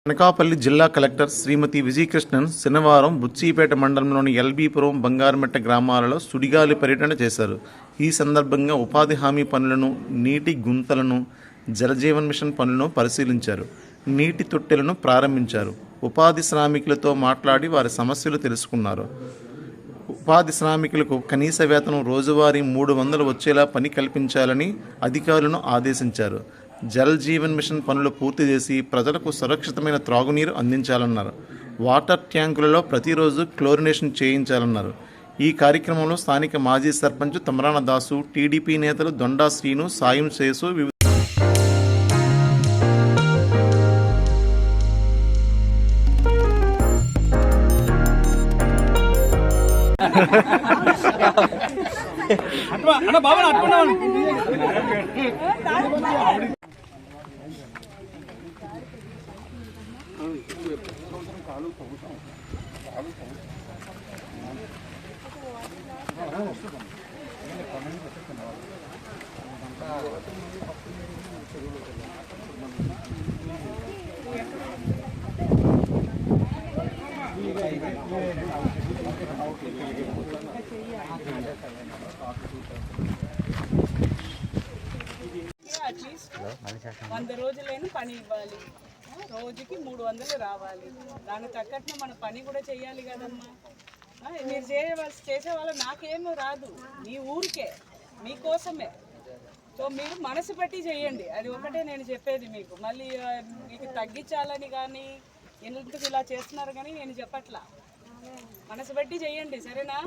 అనకాపల్లి జిల్లా కలెక్టర్ శ్రీమతి విజయకృష్ణన్ శనివారం బుచ్చిపేట మండలంలోని ఎల్బీపురం, బంగారుమెట్ట గ్రామాలలో సుడిగాలి పర్యటన చేశారు. ఈ సందర్భంగా ఉపాధి హామీ పనులను, నీటి గుంతలను, జలజీవన్ మిషన్ పనులను పరిశీలించారు. నీటి తొట్టెలను ప్రారంభించారు. ఉపాధి శ్రామికులతో మాట్లాడి వారి సమస్యలు తెలుసుకున్నారు. ఉపాధి శ్రామికులకు కనీస వేతనం రోజువారీ 300 వచ్చేలా పని కల్పించాలని అధికారులను ఆదేశించారు. జల్ జీవన్ మిషన్ పనులు పూర్తి చేసి ప్రజలకు సురక్షితమైన త్రాగునీరు అందించాలన్నారు. వాటర్ ట్యాంకులలో ప్రతిరోజు క్లోరినేషన్ చేయించాలన్నారు. ఈ కార్యక్రమంలో స్థానిక మాజీ సర్పంచ్ తమరాన దాసు, టీడీపీ నేతలు దొండా శ్రీను, సాయం చేసు అట్లీస్ట్ 100 రోజులైనా పని ఇవ్వాలి. రోజుకి 300 రావాలి. దానికి తగ్గట్టు మన పని కూడా చేయాలి కదమ్మా. మీరు చేసేవాళ్ళు నాకేమో రాదు, మీ ఊరికే, మీకోసమే. సో మీరు మనసు పెట్టి చేయండి. అది ఒకటే నేను చెప్పేది మీకు. మళ్ళీ మీకు తగ్గించాలని కానీ ఎందుకు ఇలా చేస్తున్నారు కానీ నేను చెప్పట్లా. మనసు పెట్టి చేయండి, సరేనా?